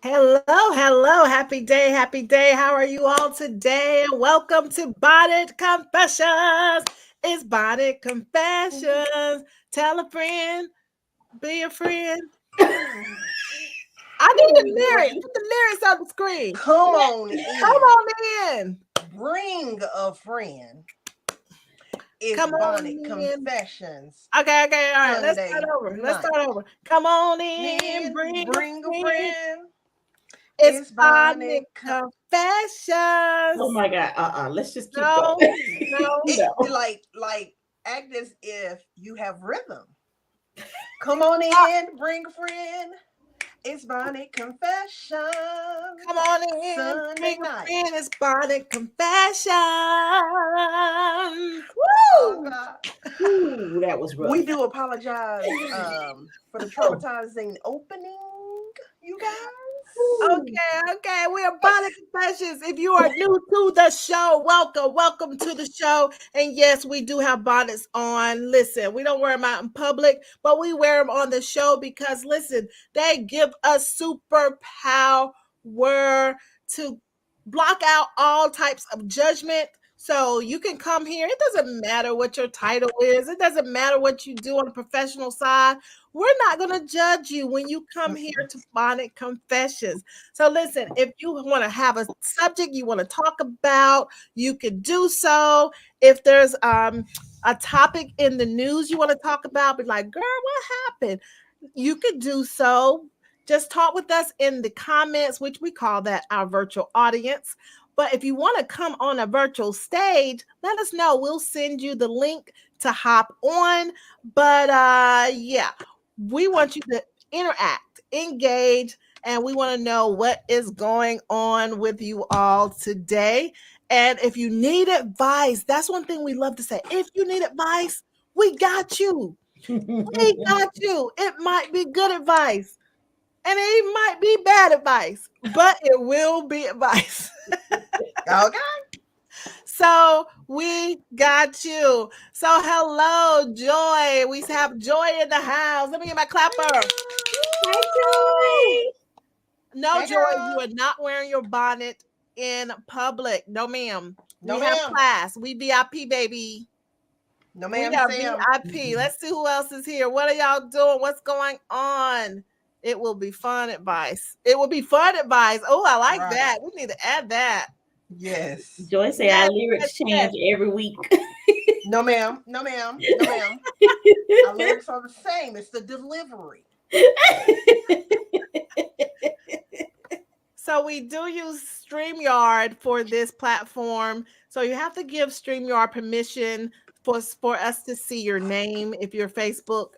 Hello, happy day, happy day. How are you all today? Welcome to Bonnet Confessions. It's Bonnet Confessions. Tell a friend, be a friend. I need the lyrics. Put the lyrics on the screen. Come on Come in. on in. Bring a friend. It's Come on Bonnet in. Confessions. Okay, all right. Let's start Sunday over. night. Come on in, Then bring a bring a friend. friend. It's It's Bonnet Bonnet. Oh Confessions. my God. Let's just keep No, going. no. It No. like act as if you have rhythm. Come on in, bring a friend. It's Bonnet Confessions. Come on in, Sunday bring a night. friend. It's Bonnet Confessions. Oh Woo! God. Ooh, that was rough. We do apologize for the traumatizing opening, you guys. Ooh. Okay. We are Bonnet Confessions. If you are new to the show, welcome to the show. And yes, we do have bonnets on. Listen, we don't wear them out in public, but we wear them on the show because, listen, they give us superpower to block out all types of judgment. So you can come here. It doesn't matter what your title is. It doesn't matter what you do on the professional side. We're not going to judge you when you come here to Bonnet Confessions. So listen, if you want to have a subject you want to talk about, you can do so. If there's a topic in the news you want to talk about, be like, girl, what happened? You could do so. Just talk with us in the comments, which we call that our virtual audience. But if you want to come on a virtual stage, let us know. We'll send you the link to hop on. But yeah, we want you to interact, engage, and we want to know what is going on with you all today. And if you need advice, that's one thing we love to say. If you need advice, we got you. We got you. It might be good advice and it might be bad advice, but it will be advice. Okay. So we got you. So hello, Joy. We have Joy in the house. Let me get my clapper. Hi, Woo! Joy. No, Hey Joy, you girl. are not wearing your bonnet in public. No, ma'am. No We have ma'am. class. We VIP, baby. No We ma'am are Sam. VIP. Let's see who else is here. What are y'all doing? What's going on? It will be fun advice. It will be fun advice. Oh, I like Right. that. We need to add that. Yes. Joy say Yes, our lyrics yes. change every week. No ma'am. No ma'am. No ma'am. Our lyrics are the same. It's the delivery. So we do use StreamYard for this platform. So you have to give StreamYard permission for us to see your name. If you're Facebook,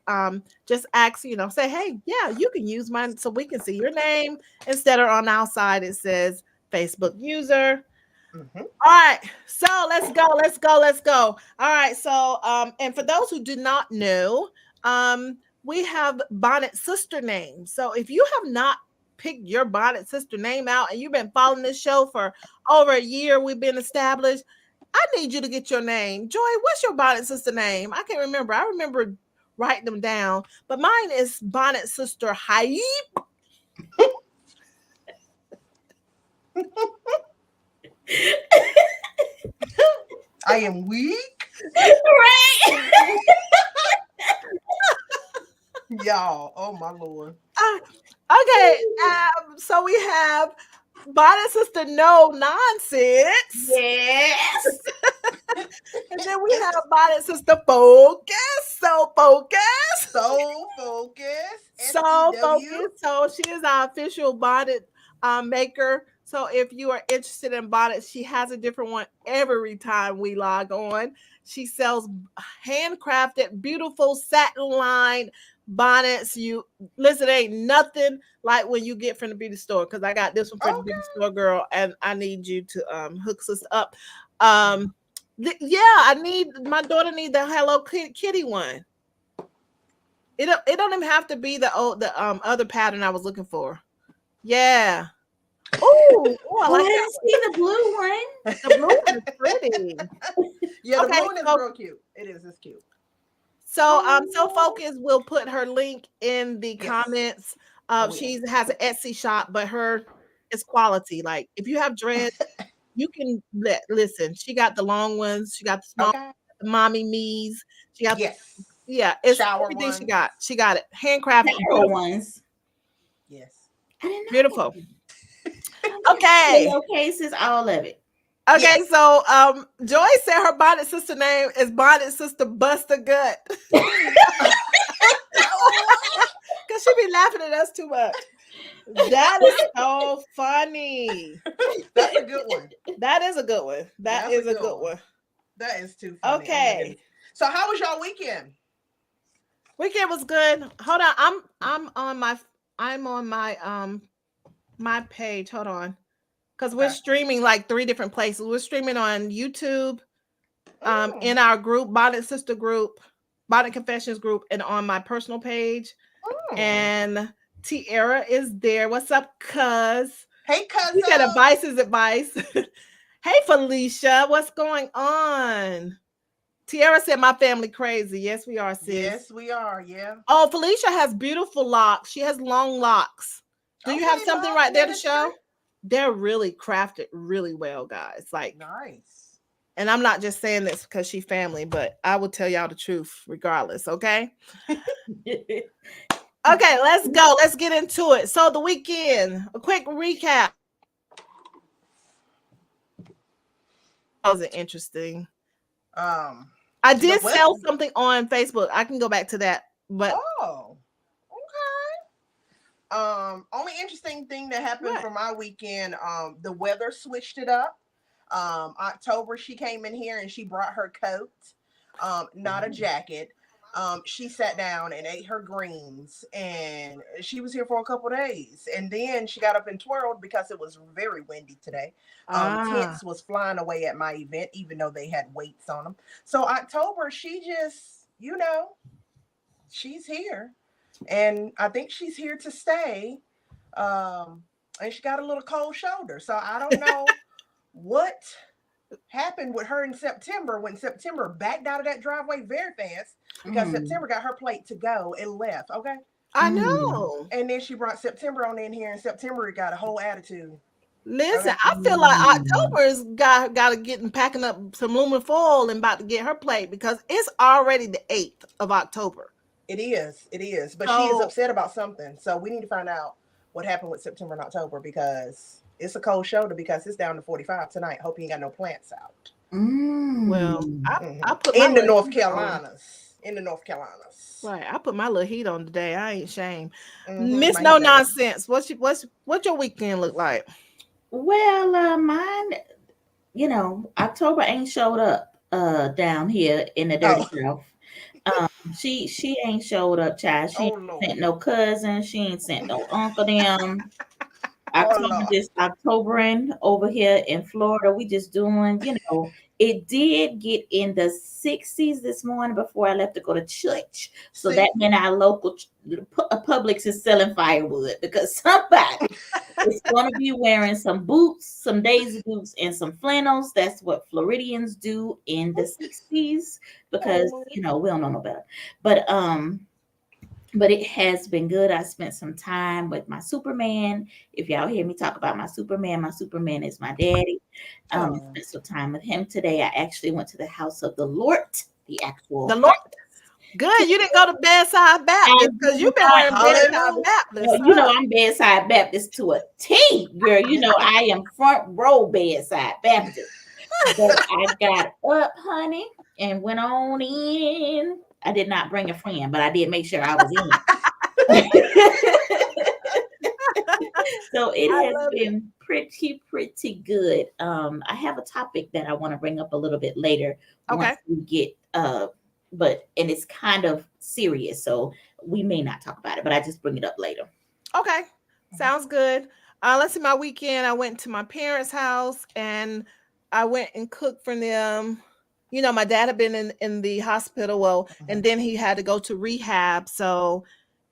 just ask, say, hey, yeah, you can use mine so we can see your name instead of on our side it says Facebook user. Mm-hmm. All right, so let's go. All right, so and for those who do not know, we have Bonnet sister names. So if you have not picked your Bonnet sister name out and you've been following this show for over a year, we've been established. I need you to get your name. Joy, what's your Bonnet sister name? I can't remember. I remember writing them down, but mine is Bonnet sister Hype. I am weak. Right. Y'all. Oh my lord. Okay, so we have Bonnet sister no nonsense. Yes. And then we have Bonnet Sister Focus. So focused. So focused. So SEW. focused. So she is our official bonnet maker. So if you are interested in bonnets, she has a different one every time we log on. She sells handcrafted, beautiful satin lined bonnets. You listen, ain't nothing like when you get from the beauty store because I got this one for the beauty Okay. store girl, and I need you to hook us up. Um, yeah, I need my daughter need the Hello Kitty one. It don't even have to be the other pattern I was looking for. Yeah. Oh, I Oh, I like didn't that. see the blue one. The blue one is pretty. Yeah, the blue Okay, one is so real cute. It is. It's cute. so Oh, Focus will put her link in the Yes. comments. She has an Etsy shop, but her is quality. Like if you have dreads, you can listen. She got the long ones. She got the small, Okay. the mommy me's. She got Yes. yeah. It's Shower everything she ones. got. She got it handcrafted, Narrow beautiful, ones. Yes. I didn't beautiful. know. Okay. Pillowcases, all of it. Okay, Yes. so Joy said her bonnet sister name is bonnet sister Buster Gut. Cause she be laughing at us too much. That is so funny. That's a good one. That is a good one. That That's a is a good good one. one. That is too funny. Oh my Okay. goodness. So how was y'all weekend? Weekend was good. Hold on. I'm on my page. Hold on. Because we're Okay. streaming like three different places. We're streaming on YouTube, in Mm, our group, Bonnet Sister group, Bonnet Confessions group, and on my personal page. mm. And Tiara is there. What's up, cuz? Hey, You said cousin. advice is advice. Hey, Felicia, what's going on? Tiara said, my family crazy. Yes, we are, sis. Yes, we are. Yeah. Oh, Felicia has beautiful locks. She has long locks. Do you have Okay, something lock right there to ministry. show? They're really crafted really well, guys. Like, Nice. and I'm not just saying this because she family, but I will tell y'all the truth regardless, okay? Okay, let's go. Let's get into it. So the weekend, a quick recap. That was interesting. Um, I the did weather. sell something on Facebook. I can go back to that, but Oh, okay. Only interesting thing that happened what? for my weekend, the weather switched it up. October, she came in here and she brought her coat, not a jacket. She sat down and ate her greens, and she was here for a couple days. And then she got up and twirled because it was very windy today. Ah, Tents was flying away at my event, even though they had weights on them. So October, she just, she's here, and I think she's here to stay. And she got a little cold shoulder, so I don't know what happened with her in September when September backed out of that driveway very fast because Mm, September got her plate to go and left. Okay. I mm, know. And then she brought September on in here, and September got a whole attitude. Listen, Okay. I feel like mm. October's got to get and packing up some aluminum foil and about to get her plate because it's already the 8th of October. It is. It is. But she is So upset about something. So we need to find out what happened with September and October because it's a cold shoulder because it's down to 45 tonight. Hope you ain't got no plants out. well, Mm. I put my In the little North heat on. Carolinas. In the North Carolinas. Right, I put my little heat on today. I ain't ashamed. Miss My No heat baby. Nonsense. What's your weekend look like? Well, mine, October ain't showed up down here in the dirty Oh. south. She ain't showed up, child. She Oh ain't Lord. sent no cousin. She ain't sent no uncle them. Oh October Lord. just Octobering over here in Florida. We just doing, it did get in the 60s this morning before I left to go to church. So that See? meant our local Publix is selling firewood because somebody is going to be wearing some boots, some Daisy boots, and some flannels. That's what Floridians do in the 60s because, Oh we don't know no better. But it has been good. I spent some time with my Superman. If y'all hear me talk about my Superman is my daddy. I Lord. spent some time with him today. I actually went to the house of the Lord, the actual The house. Lord, good. You didn't go to Bedside I Baptist because did you've been not. wearing Bedside Hallelujah. Baptist, You know huh? I'm bedside Baptist to a T, girl. You know I am front row bedside Baptist. But I got up, honey, and went on in. I did not bring a friend, but I did make sure I was in. So it I has love it. been pretty good. I have a topic that I want to bring up a little bit later once Okay, we get and it's kind of serious, so we may not talk about it, but I just bring it up later. okay, sounds good. Let's see. My weekend, I went to my parents' house and I went and cooked for them. You know, my dad had been in the hospital, well, and then he had to go to rehab, so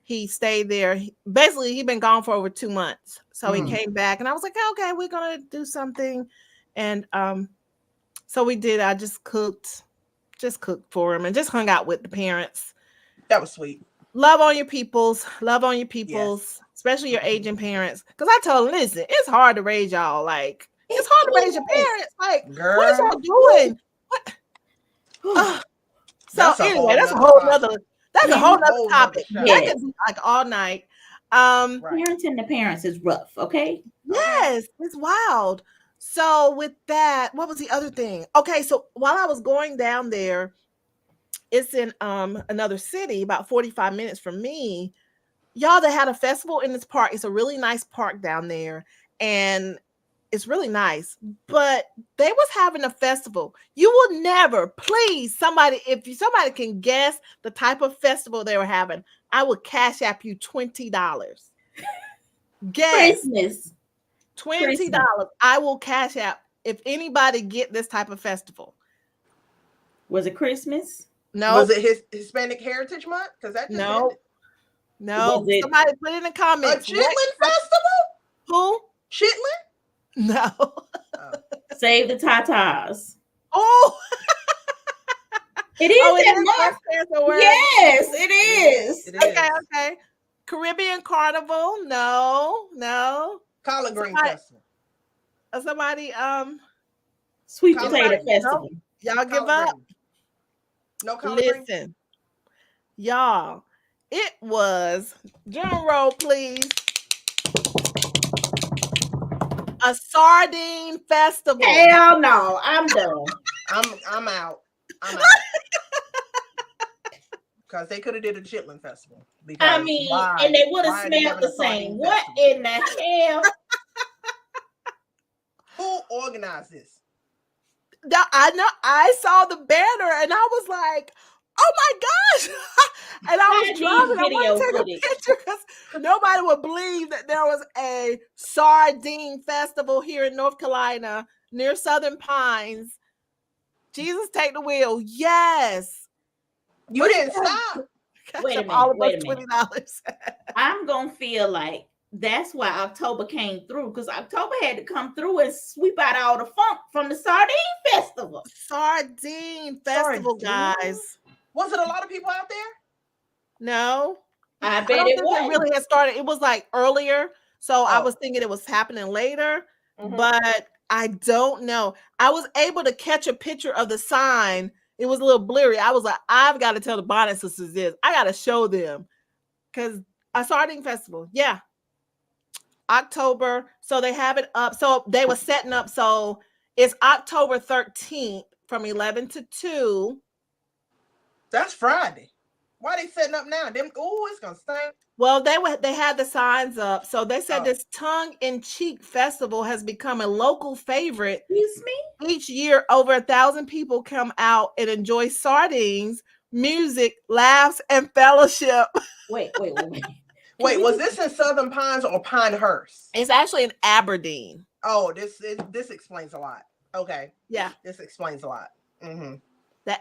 he stayed there. Basically, he'd been gone for over 2 months, so he Mm. came back, and I was like, okay, we're gonna do something, and so we did. I just cooked for him, and just hung out with the parents. That was sweet. Love on your peoples. Love on your Yes. peoples. especially your aging parents. Because I told them, listen, it's hard to raise y'all. Like, it's hard to raise your parents. Like, what is Girl, y'all doing? What? Ugh. So that's a anyway, whole that's a nother whole topic. nother that's a Yeah, whole nother Whole nother topic. show. That yes. could be like all night. Right. Parenting the parents is rough. Okay. Yes, it's wild. So with that, what was the other thing? Okay, so while I was going down there, it's in another city, about 45 minutes from me. Y'all, they had a festival in this park. It's a really nice park down there, and it's really nice. But they was having a festival. You will never, please, somebody, if somebody can guess the type of festival they were having, I would cash app you $20. Guess. Christmas. $20. I will cash app if anybody get this type of festival. Was it Christmas? No, Was it Hispanic Heritage Month? Because that just no, ended. no. Was it- Somebody put in the A comments. chitlin festival? Who? Chitlin? No. Oh. Save the Tatas. Oh, It is oh, it that is month. breast cancer awareness. Yes, it is. It is. Okay, okay. Caribbean Carnival. No, no. Collard Green Somebody- Festival. Somebody, Sweet Collard potato Green. festival. y'all give Collard up. Green. No collard green. Listen, y'all, it was, drum roll, please. A sardine festival. Hell no, I'm done. I'm out. I'm out. Because they could have did a chitlin festival. Because I mean, why? and they would Why have are they smelled having the a sardine same. What festival? in the hell? Who organized this? I know. I saw the banner and I was like, "Oh my gosh!" And I I was need driving. I video wanted to take footage. a picture because nobody would believe that there was a sardine festival here in North Carolina near Southern Pines. Jesus, take the wheel. Yes. You What do didn't have? stop. Catch Wait a up all of minute, us wait a minute. $20. I'm gonna feel like that's why October came through, because October had to come through and sweep out all the funk from the sardine festival. Sardine festival, Sardine? guys. Was it a lot of people out there? No. I I bet don't it think was. it really had started. It was like earlier. So I Oh. was thinking it was happening later, Mhm. but I don't know. I was able to catch a picture of the sign. It was a little blurry. I was like, I've got to tell the Bonnet sisters this. I got to show them because a sardine festival. Yeah. October. So they have it up. So they were setting up. So it's October 13th from 11 to 2. That's Friday. Why are they setting up now? Them, ooh, it's gonna stink. Well, they had the signs up. So they said Oh. this tongue-in-cheek festival has become a local favorite. Excuse me? Each year, over 1,000 people come out and enjoy sardines, music, laughs, and fellowship. Wait. Wait, was this in Southern Pines or Pinehurst? It's actually in Aberdeen. Oh, this explains a lot. Okay, Yeah, this explains a lot. Mm-hmm.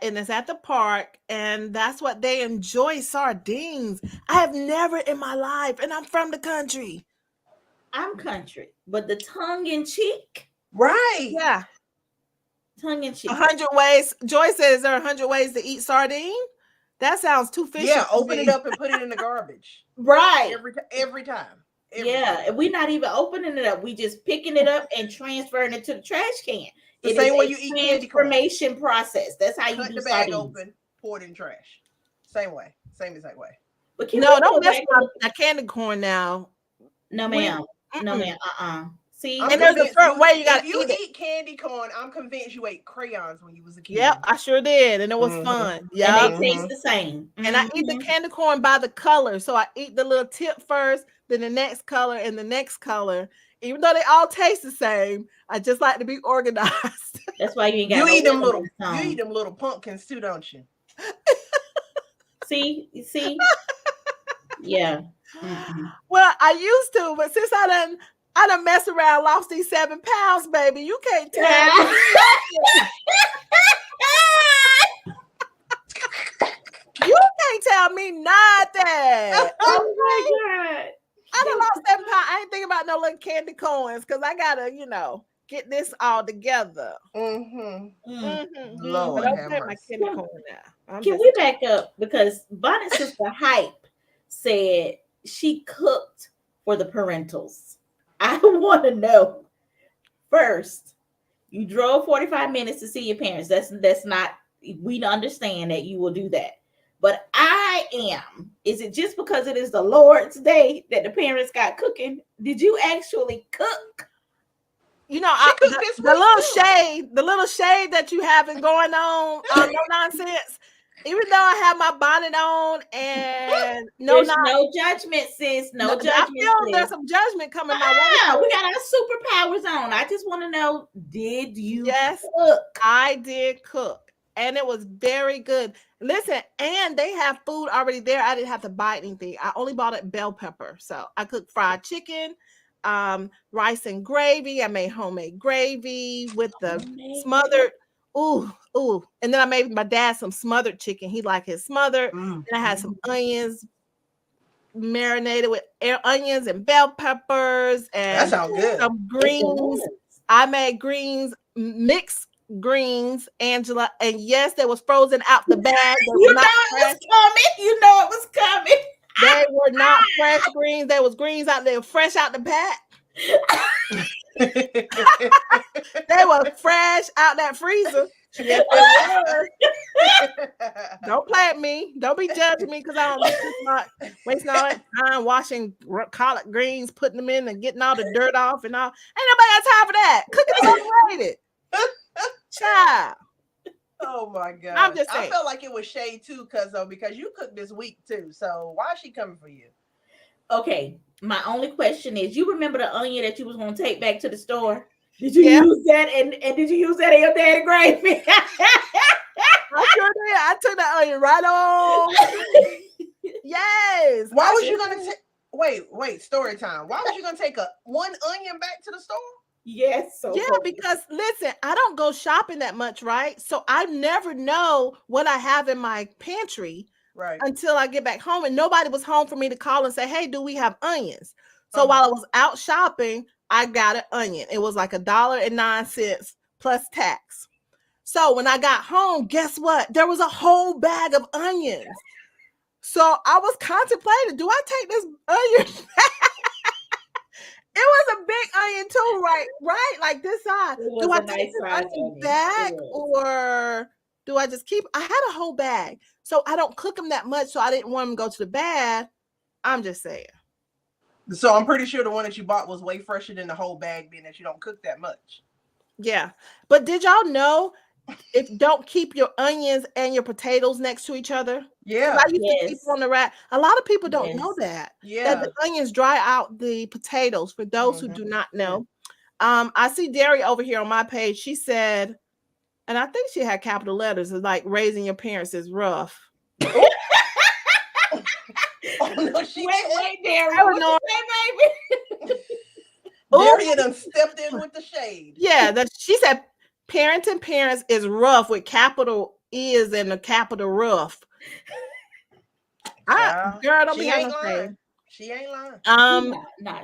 and it's at the park, and that's what they enjoy, sardines. I have never in my life, and I'm from the country. I'm country, but the tongue in cheek. Right. Yeah, Tongue in cheek. 100 ways. Joy says there are 100 ways to eat sardine. That sounds too fishy. Yeah, to open me. it up and put it in the garbage. Right. Every time. Yeah, and we're not even opening it up. We just picking it up and transferring it to the trash can. The It same is way a you eat candy corn. transformation process. That's how you Cut do the bag sardines. open, pour it in trash. Same way. Same exact way. But can No, we don't go mess back with to that candy corn now. no We- ma'am. No Mm-mm. ma'am. See, I'm And there's a convinced certain way you gotta if you eat it. eat candy corn, I'm convinced you ate crayons when you was a kid. Yep, I sure did, and it was Mhm. fun. and Yeah, they taste the same. and I eat the Mhm. candy corn by the color. So I eat the little tip first, then the next color, and the next color. Even though they all taste the same, I just like to be organized. That's why you ain't got You no eat them rhythm little in the song. little pumpkins too, don't you? See, you see, yeah. Mhm. Well, I used to, but since I done messed around, lost these 7 pounds, baby. You can't tell me nothing. You can't tell me nothing. Oh my god. I done lost 7 pounds. I ain't thinking about no little candy corns because I gotta, get this all together. Mm-hmm. Mm. Lord But don't have play my mercy. candy corn now. Can we back up, because Bonnet Sister Hype said she cooked for the parentals. I want to know first. You drove 45 minutes to see your parents. That's not. We understand that you will do that. But I am. Is it just because it is the Lord's Day that the parents got cooking? Did you actually cook? You know, She cooked this week too. the little shade that you having going on, no nonsense. Even though I have my bonnet on and There's no judgment, sis. no, No I judgment, feel there's sis. some judgment coming my way. We got our superpowers on. I just want to know, did you Yes, cook? I did cook, and it was very good. Listen, and they have food already there. I didn't have to buy anything. I only bought it bell pepper. So I cooked fried chicken, rice and gravy. I made homemade gravy with the Homemade smothered. Ooh, ooh. And then I made my dad some smothered chicken. He liked his smothered. Mm. And I had some onions marinated with onions and bell peppers That and sounds good. some greens. I made greens, mixed greens, Angela. And yes, they was frozen out the bag. They You were know not it fresh. was coming. You know it was coming. They were not fresh greens. They was greens out there fresh out the pack. They were fresh out that freezer. Yes, they were. Don't play at me. Don't be judging me because I don't be wasting all that time washing collard greens, putting them in and getting all the dirt off and all. Ain't nobody got time for that. Cooking is overrated. Child. Oh my god! I'm just saying. I felt like it was shade too, because you cooked this week too. So why is she coming for you? Okay, my only question is: you remember the onion that you was going to take back to the store? Did you Yeah. use that? And did you use that in your daddy gravy? I sure did. I took that onion right on. Yes. Why was you gonna take? Wait. Story time. Why was you gonna take one onion back to the store? Yes. So Yeah, because listen, I don't go shopping that much, right? So I never know what I have in my pantry Right. until I get back home, and nobody was home for me to call and say, "Hey, do we have onions?" So while I was out shopping, I got an onion. It was like $1.09 plus tax. So when I got home, guess what? There was a whole bag of onions. So I was contemplating, do I take this onion? It was a big onion too, right? Like this size. Do I take this onion back or do I just keep? I had a whole bag, so I don't cook them that much. So I didn't want them to go to the bad. I'm just saying. So I'm pretty sure the one that you bought was way fresher than the whole bag, being that you don't cook that much. Yeah, but did y'all know if don't keep your onions and your potatoes next to each other? Yeah, I used to keep on the rack. A lot of people don't know that. Yeah, that the onions dry out the potatoes. For those who do not know, I see Derry over here on my page. She said, and I think she had capital letters. It's like raising your parents is rough. Oh no, she wait, Derry. What you say, baby? Derry done stepped in with the shade. Yeah, she said parenting parents is rough with capital is and a capital rough. Girl, don't be having no shame. She ain't lying.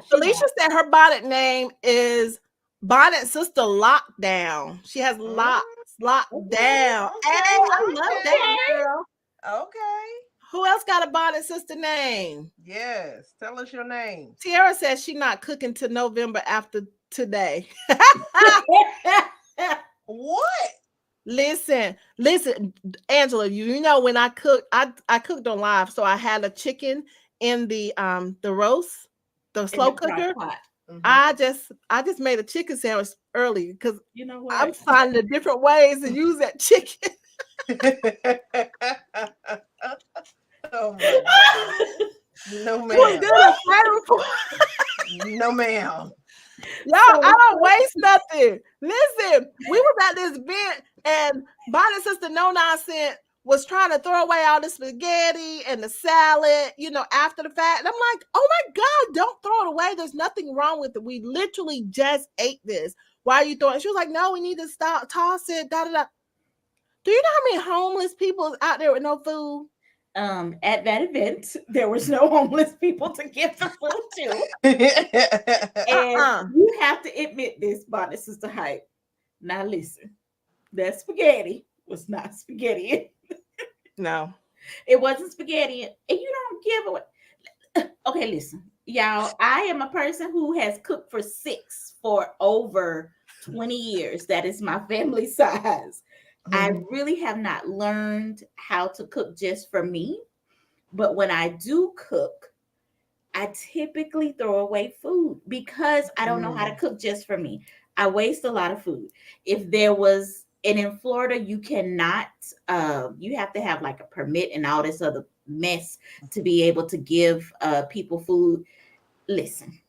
Felicia said her bonnet name is Bonnet Sister Lockdown. She has locks locked down. Hey, I love that girl. Okay. Who else got a Bonnet Sister name? Yes, tell us your name. Tiara says she's not cooking till November after today. What? Listen, Angela. You know when I cook, I cooked on live, so I had a chicken in the roast, the slow cooker. I just made a chicken sandwich early because you know what? I'm finding the different ways to use that chicken. Oh my god! No ma'am. No ma'am. Y'all, I don't waste nothing. Listen, we was at this event and Bonnet Sister No Nonsense was trying to throw away all the spaghetti and the salad, after the fact. And I'm like, oh my God, don't throw it away. There's nothing wrong with it. We literally just ate this. Why are you throwing it? She was like, no, we need to stop, toss it, da-da-da. Do you know how many homeless people is out there with no food? At that event, there was no homeless people to give the food to. And you have to admit this, Bonnet Sister Hype. Now listen, that spaghetti was not spaghetti. No. It wasn't spaghetti. And you don't give away. Okay, listen. y'all, I am a person who has cooked for 6 for over 20 years. That is my family size. I Mhm. really have not learned how to cook just for me, but when I do cook, I typically throw away food because I don't know how to Mm. cook just for me. I waste a lot of food. If there was, and in Florida, you cannot, you have to have like a permit and all this other mess to be able to give people food. Listen,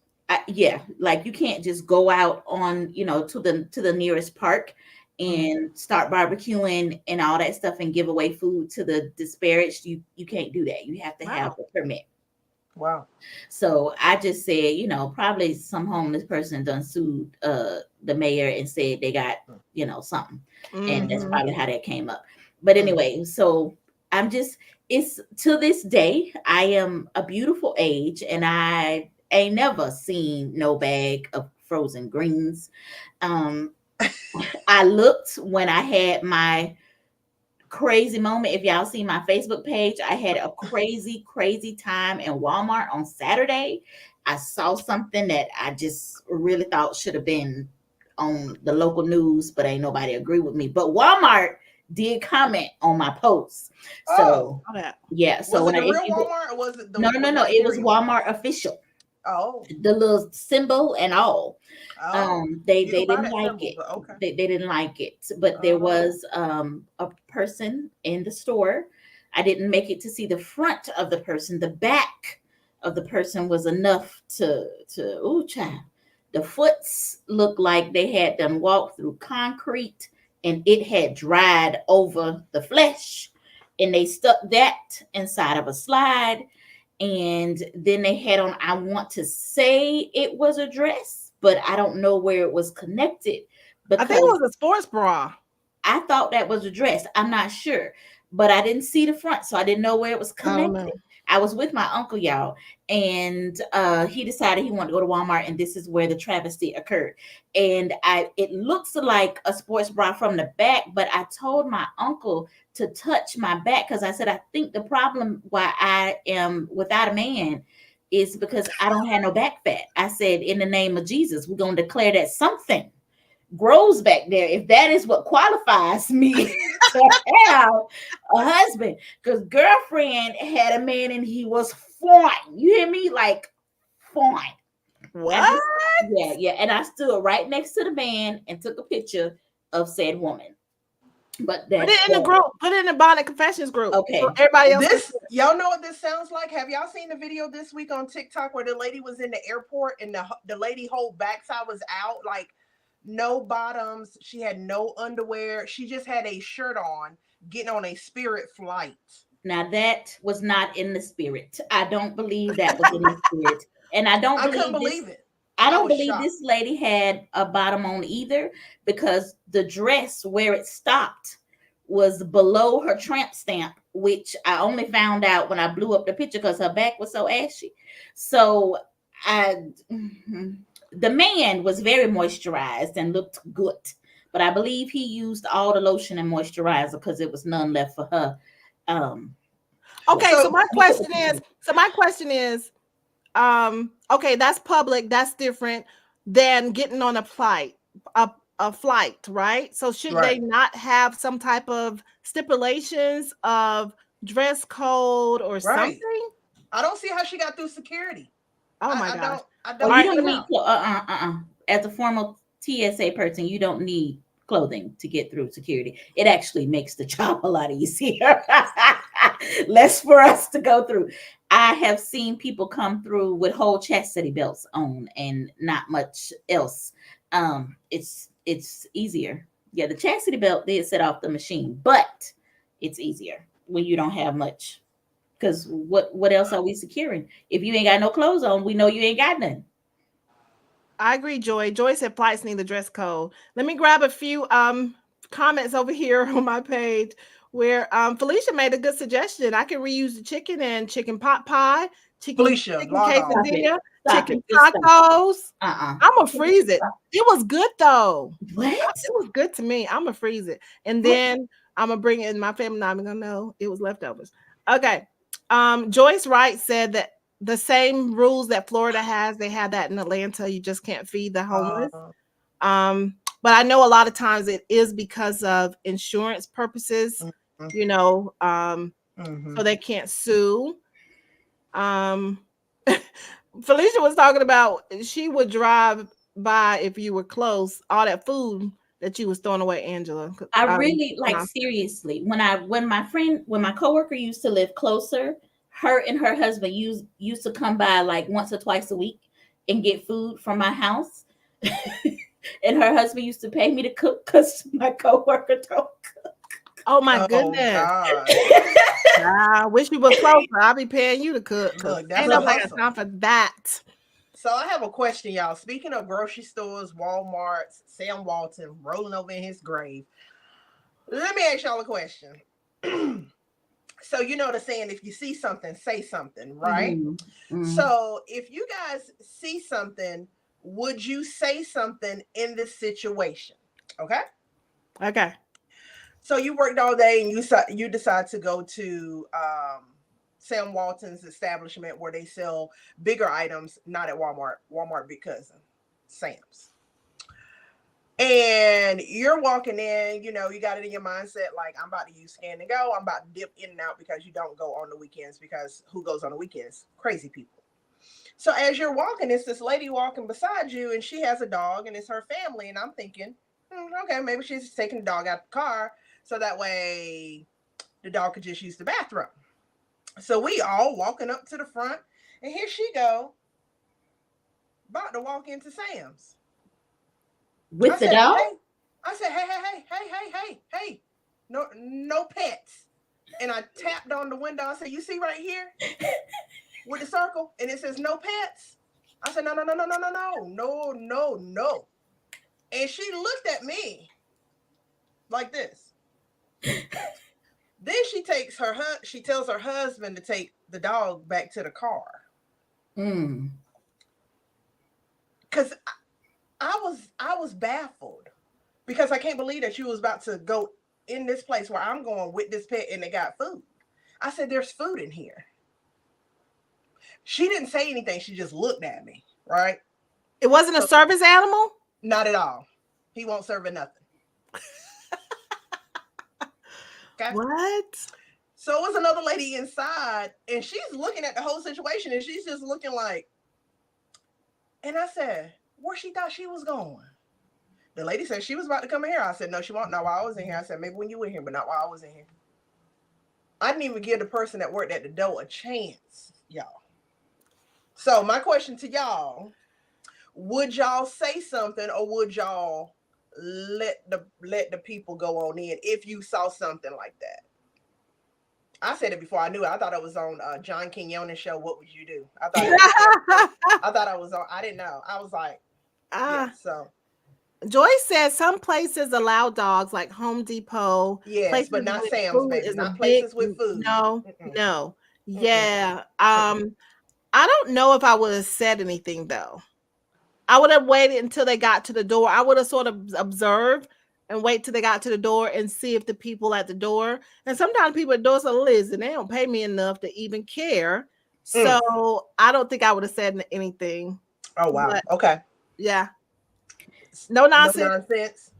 yeah, like you can't just go out on, to the nearest park Mhm. and start barbecuing and all that stuff and give away food to the disparaged. You can't do that. You have to have Wow. a permit. Wow. So I just said, probably some homeless person done sued the mayor and said they got, something. And that's Mm-hmm. probably how that came up. But Mhm. anyway, so I'm just, it's to this day, I am a beautiful age and I ain't never seen no bag of frozen greens. Um, I looked when I had my crazy moment. If y'all see my Facebook page, I had a crazy, crazy time in Walmart on Saturday. I saw something that I just really thought should have been on the local news, but ain't nobody agree with me. But Walmart did comment on my post. So Oh, All that. yeah, so was it when the if real you go, Walmart or was it no, the no, the no, no, it was Nigerian Walmart? Walmart official, Oh, the little symbol and all. oh, They you can they buy didn't that like symbol, it. but okay. They didn't like it. But there Oh, was a person in the store. I didn't make it to see the front of the person. The back of the person was enough to ooh child. The foots looked like they had done walked through concrete and it had dried over the flesh. And they stuck that inside of a slide, and then they had on, I want to say it was a dress, but I don't know where it was connected I think because it was a sports bra. I thought that was a dress. I'm not sure, but I didn't see the front, so I didn't know where it was I don't know. connected. I was with my uncle, y'all, and he decided he wanted to go to Walmart, and this is where the travesty occurred. And it looks like a sports bra from the back, but I told my uncle to touch my back because I said I think the problem why I am without a man is because I don't have no back fat. I said, in the name of Jesus, we're gonna declare that something grows back there if that is what qualifies me to have a husband. Because girlfriend had a man and he was fine. You hear me? Like fine. I What? just yeah. And I stood right next to the man and took a picture of said woman. But Put it that's in the that. group. Put it in the Bonnet Confessions group so Okay. everybody else can see this it. y'all know what this sounds like? Have y'all seen the video this week on TikTok where the lady was in the airport and the lady whole backside was out, like no bottoms, she had no underwear, she just had a shirt on, getting on a Spirit flight. Now that was not in the spirit. I don't believe that was in the spirit. And I don't I couldn't believe this believe it. I I don't was believe shocked. this lady had a bottom on either, because the dress where it stopped was below her tramp stamp, which I only found out when I blew up the picture because her back was so ashy. So I the man was very moisturized and looked good. But I believe he used all the lotion and moisturizer because there was none left for her. Um, yeah. Okay, so So my I'm gonna put the question picture. is, so my question is, okay, that's public, that's different than getting on a, a flight, right? So should right, they not have some type of stipulations of dress code or right. something? I don't see how she got through security. Oh my I gosh. don't I Oh, All don't you right, see don't let me need how. as a formal TSA person, you don't need clothing to get through security. It actually makes the job a lot easier. Less for us to go through. I have seen people come through with whole chastity belts on and not much else. It's easier. Yeah, the chastity belt did set off the machine, but it's easier when you don't have much. Because what else are we securing? If you ain't got no clothes on, we know you ain't got nothing. I agree, Joy. Joy said flights need the dress code. Let me grab a few comments over here on my page where Felicia made a good suggestion. I can reuse the chicken and chicken pot pie, Felicia, chicken log off. Stop it. quesadilla, Stop it. chicken Just stop. tacos. Uh-uh. I'm gonna freeze it. It was good though. What? It was good to me. I'm gonna freeze it, and What? then I'm gonna bring it in. My family not even gonna know it was leftovers. Okay. Joyce Wright said that the same rules that Florida has, they have that in Atlanta. You just can't feed the homeless. Uh, But I know a lot of times it is because of insurance purposes, mhm, you know, so mhm. they can't sue. Um, Felicia was talking about she would drive by if you were close, all that food that you was throwing away, Angela. I Um, really when like I- seriously when my coworker used to live closer, her and her husband used to come by like once or twice a week and get food from my house. And her husband used to pay me to cook because my coworker don't. oh my Oh goodness. God. I wish you were closer. I'll be paying you to cook because Look, that's ain't a nobody got hustle. time for that. So I have a question, y'all. Speaking of grocery stores, Walmart's, Sam Walton rolling over in his grave. Let me ask y'all a question. So you know the saying, if you see something, say something, right? Mhm, mhm. So if you guys see something, would you say something in this situation? Okay. Okay. So you worked all day and you decide to go to Sam Walton's establishment where they sell bigger items, not at Walmart. Walmart big cousin, Sam's. And you're walking in, you got it in your mindset like I'm about to use scan and go. I'm about to dip in and out because you don't go on the weekends because who goes on the weekends? Crazy people. So as you're walking, it's this lady walking beside you and she has a dog and it's her family. And I'm thinking, okay, maybe she's taking the dog out the car so that way the dog could just use the bathroom. So we all walking up to the front and here she go, about to walk into Sam's. I With the said, dog? hey, hey, no pets. And I tapped on the window. I said, you see right here with the circle? And it says no pets. I said, no. And she looked at me like this. Then she tells her husband to take the dog back to the car. Mm. Cause I was baffled because I can't believe that you was about to go in this place where I'm going with this pet and they got food. I said, there's food in here. She didn't say anything. She just looked at me, right? It wasn't a So, service animal? not at all. He won't serve her nothing. Okay. What? So it was another lady inside and she's looking at the whole situation and she's just looking like, and I said, where she thought she was going? The lady said she was about to come in here. I said, no, she won't. Not while I was in here. I said, maybe when you were here, but not while I was in here. I didn't even give the person that worked at the door a chance, y'all. So my question to y'all, would y'all say something or would y'all let the people go on in if you saw something like that? I said it before I knew it. I thought it was on John Quinones' show. What would you do? I thought it was. I thought I was on. I didn't know. I was like, yeah. So Joyce says some places allow dogs like Home Depot. yes, Places but not with Sam's, food baby. is a Not big places with food. no, Mm-mm, no. mm-mm, Yeah. mm-mm. I don't know if I would have said anything though. I would have waited until they got to the door. I would have sort of observed and wait till they got to the door and see if the people at the door. And sometimes people at the door say, listen, they don't pay me enough to even care. Mm. So I don't think I would have said anything. Oh wow. But Okay. yeah, no No nonsense. nonsense.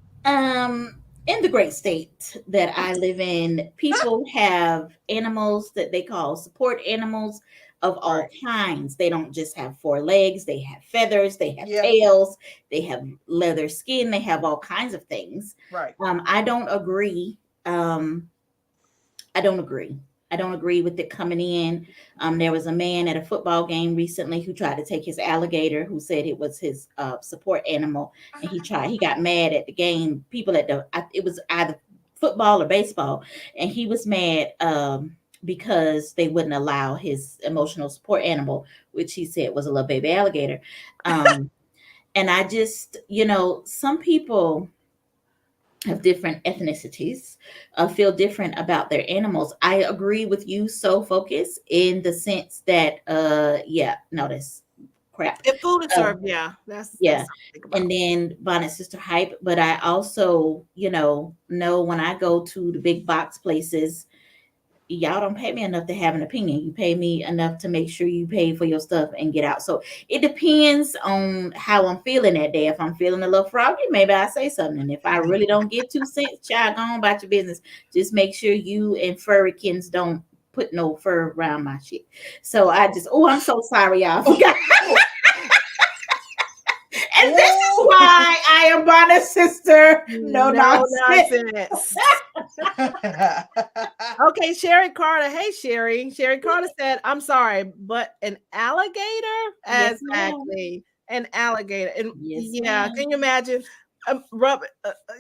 In the great state that I live in, people have animals that they call support animals of all Right. kinds. They don't just have four legs, they have feathers, they have Yeah. tails, they have leather skin, they have all kinds of things. Right. I don't agree. I don't agree. I don't agree with it coming in. There was a man at a football game recently who tried to take his alligator, who said it was his support animal, and he got mad at the game. People at it was either football or baseball, and he was mad because they wouldn't allow his emotional support animal, which he said was a little baby alligator. And I just, some people of different ethnicities feel different about their animals. I agree with you, so focus in the sense that yeah, no, that's crap. If food is Um, served, yeah, that's yeah. something to think And about. then Bonnet Sister Hype, but I also, know when I go to the big box places, y'all don't pay me enough to have an opinion. You pay me enough to make sure you pay for your stuff and get out. So it depends on how I'm feeling that day. If I'm feeling a little froggy, maybe I say something. And if I really don't get 2 cents, child, go on about your business. Just make sure you and furrykins don't put no fur around my shit. So I'm so sorry, y'all. I forgot. And this is why I am Bonnet's sister. No nonsense. Okay, Sherry Carter. Hey, Sherry. Sherry Carter said, "I'm sorry, but an alligator? Yes, Exactly, an alligator." And Yes, yeah, ma'am. can you imagine?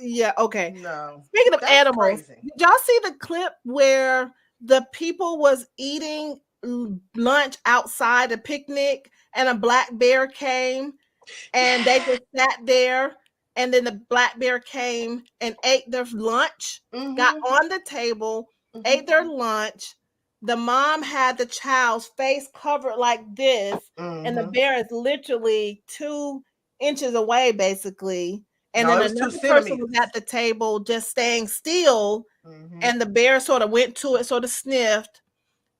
Yeah. Okay. No. Speaking of That's animals, crazy. did y'all see the clip where the people was eating lunch outside a picnic, and a black bear came? And they just sat there, and then the black bear came and ate their lunch, got on the table, ate their lunch. The mom had the child's face covered like this, and the bear is literally 2 inches away, basically. And No, then it was 2 another person was centimeters. at the table just staying still, and the bear sort of went to it, sort of sniffed,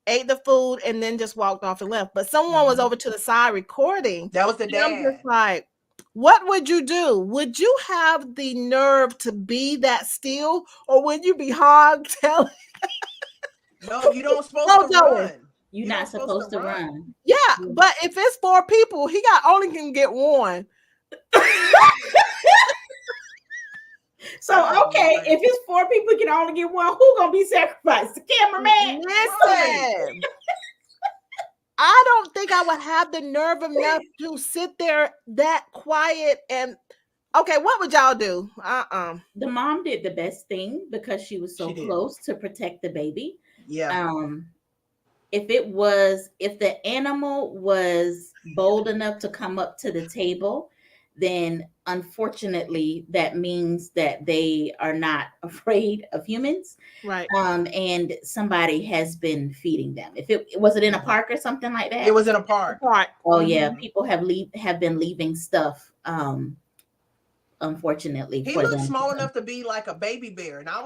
ate the food, and then just walked off and left. But someone was over to the side recording. That was the And I'm just dad. like, what would you do? Would you have the nerve to be that still, or would you be hog telling? No, you don't supposed Oh, to Joey. run. You're You not don't supposed to run. Yeah, Yeah. but if it's 4 people, he got only can get one. So okay, if it's 4 people, you can only get one. Who gonna be sacrificed? The cameraman. Listen, I don't think I would have the nerve enough to sit there that quiet and. Okay, what would y'all do? The mom did the best thing because she was so She did. close to protect the baby. Yeah. If the animal was bold enough to come up to the table, then unfortunately that means that they are not afraid of humans. Right. And somebody has been feeding them. If it was it in a park or something like that? It was in a park. Oh yeah, people have been leaving stuff. Unfortunately, He for looked them. small enough to be like a baby bear, and I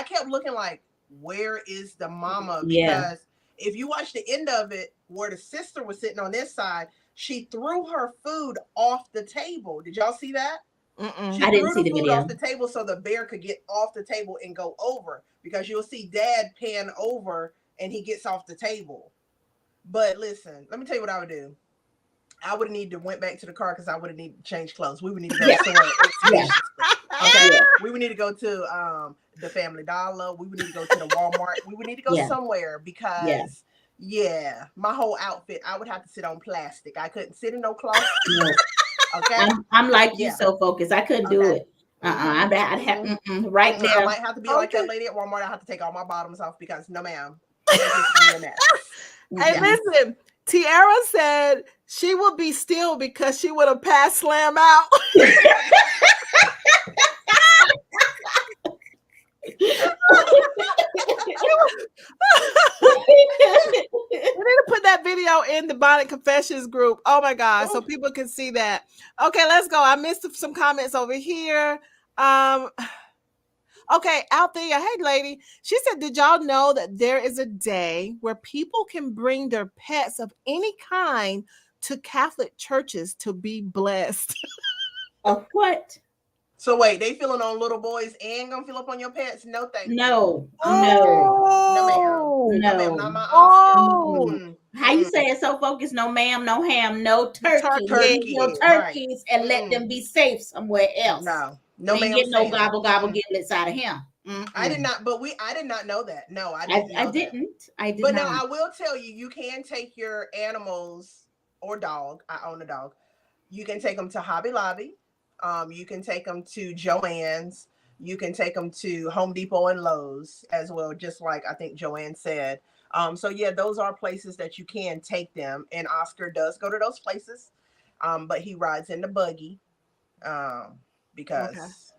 kept looking like, where is the mama? Because if you watch the end of it, where the sister was sitting on this side, she threw her food off the table. Did y'all see that? She I didn't threw see the the food video. off the table so the bear could get off the table and go over, because you'll see dad pan over and he gets off the table. But listen, let me tell you what I would do. I would need to went back to the car because I would have needed to change clothes. We would need to go somewhere. Okay. We would need to go to the Family Dollar. We would need to go to the Walmart. We would need to go somewhere because my whole outfit, I would have to sit on plastic. I couldn't sit in no cloth. No. Okay. I'm like you, so focused. I couldn't do it. I'd have right there. I might have to be like that lady at Walmart. I have to take all my bottoms off because no, ma'am. Hey, listen. Tiara said she would be still because she would have passed Slam out. We need to put that video in the Bonnet Confessions group. Oh my God, so people can see that. Okay, let's go. I missed some comments over here. Okay, Althea, hey lady. She said, did y'all know that there is a day where people can bring their pets of any kind to Catholic churches to be blessed? Of what? So wait, they feeling on little boys and gonna fill up on your pets? No, thank you. No. No, ma'am, not my Oscar. How you say it so focused? No, ma'am, no ham, no turkey. No turkeys, and let them be safe somewhere else. No, ma'am. Get no gobble giblets out of him. I did not, but I did not know that. No, I didn't. I did but not. Now I will tell you, you can take your animals or dog. I own a dog. You can take them to Hobby Lobby. You can take them to Joann's. You can take them to Home Depot and Lowe's as well, just like I think Joanne said. So yeah, those are places that you can take them. And Oscar does go to those places, but he rides in the buggy because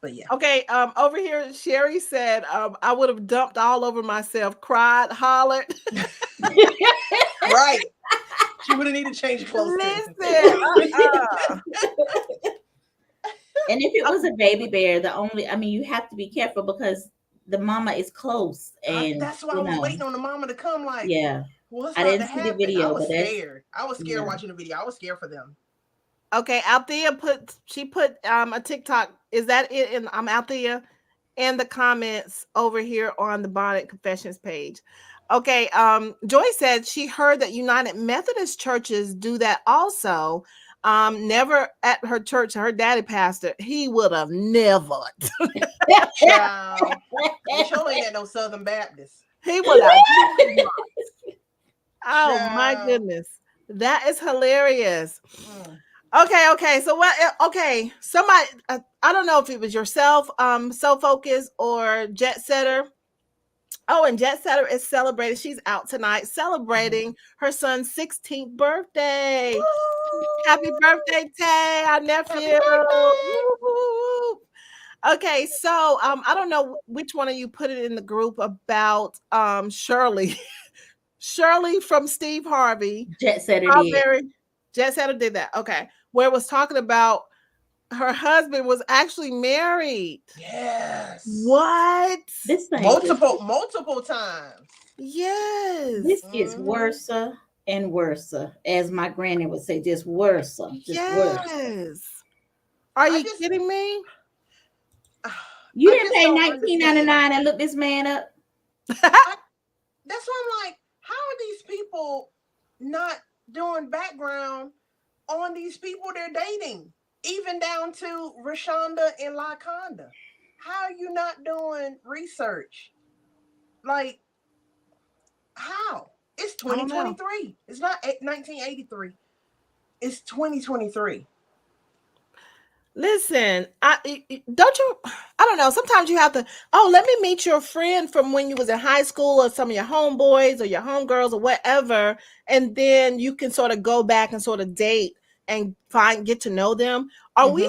But yeah. Okay. Over here, Sherry said, I would have dumped all over myself, cried, hollered. Right. She would have needed to change clothes. Listen. And if it was a baby bear, you have to be careful because the mama is close, and That's why I was waiting on the mama to come. Like, yeah, what's I about to didn't see the happen? I video, was but that's scared. I was scared yeah. watching the video. I was scared for them. Okay, Althea put a TikTok. Is that it? And I'm Althea in the comments over here on the Bonnet Confessions page. Okay, Joy said she heard that United Methodist churches do that also. Never at her church, her daddy pastor, he would have never. Child, they sure ain't at no Southern Baptist. He would have never. Oh my Child. goodness. That is hilarious. Mm. Okay. So what? Okay, somebody. I don't know if it was yourself, So Focus or Jet Setter. Oh, and Jet Setter is celebrating. She's out tonight celebrating her son's 16th birthday. Happy Woo! birthday, Tay, our Happy nephew. birthday! Woo-hoo. Okay, so I don't know which one of you put it in the group about Shirley. Shirley from Steve Harvey. Jet Setter How did. very Jet Setter did that. Okay. Where it was talking about her husband was actually married. Yes. What? This thing, Multiple times. Yes. this gets worse and worse, as my granny would say, just worse, just worse. Yes. Are you kidding me? You I didn't just pay don't $19.99 and look this man up. That's why I'm like, how are these people not doing background on these people they're dating? Even down to Rashonda and Laconda. How are you not doing research? Like, how? It's I don't know. 2023. It's not 1983. It's 2023. Listen, don't you? I don't know. Sometimes you have to. Oh, let me meet your friend from when you was in high school, or some of your homeboys or your homegirls or whatever, and then you can sort of go back and sort of date and get to know them. Are we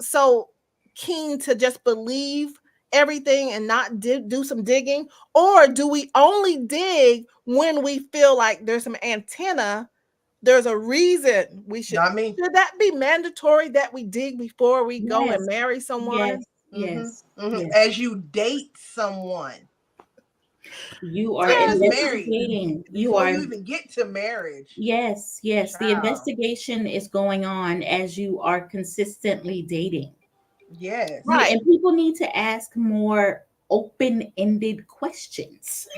so keen to just believe everything and not do some digging, or do we only dig when we feel like there's some antenna? There's a reason we should. Not me. Should that be mandatory that we dig before we go and Yes, marry yes, someone? yes, yes. As you date someone, You are not just married, investigating. You before are, you even get to marriage. yes, yes. The Child. investigation is going on as you are consistently dating. Yes. Right. And people need to ask more open-ended questions,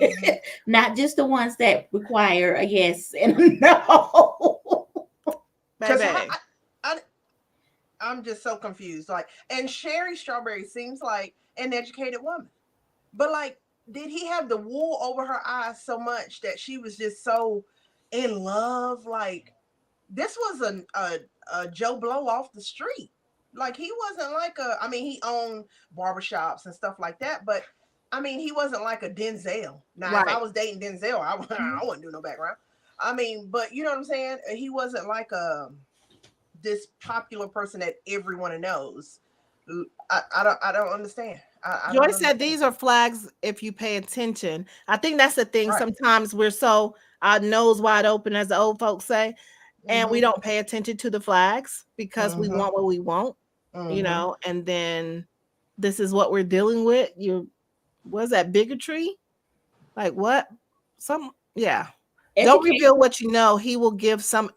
not just the ones that require a yes and a no. Because Baby. I'm just so confused. Like, and Sherry Strawberry seems like an educated woman, but like, did he have the wool over her eyes so much that she was just so in love? Like, this was a Joe Blow off the street. Like, he wasn't like a. I mean, he owned barbershops and stuff like that, but I mean, he wasn't like a Denzel. Now, if I Right. was dating Denzel, I wouldn't do no background. I mean, but you know what I'm saying? He wasn't like a this popular person that everyone knows. I don't understand. I don't Joyce said understand. these are flags if you pay attention. I think that's the thing. Right. Sometimes we're so our nose wide open, as the old folks say, and we Mm-hmm. don't pay attention to the flags because we Mm-hmm. want what we want, Mm-hmm. and then this is what we're dealing with. Was that bigotry? Like what? Yeah. Don't Education. reveal what you know. He will give some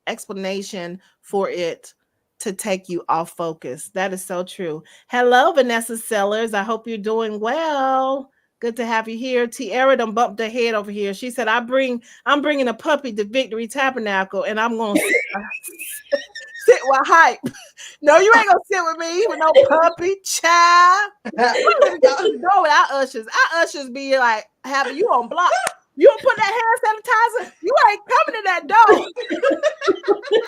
explanation for it to take you off focus. That is so true. Hello, Vanessa Sellers. I hope you're doing well. Good to have you here. Tiara done bumped her head over here. She said, I'm bringing a puppy to Victory Tabernacle, and I'm going to sit with hype. No, you ain't going to sit with me with no puppy, child. You don't even get through the door with our ushers. Our ushers be like, having you on block. You don't put that hand sanitizer, you ain't coming to that door.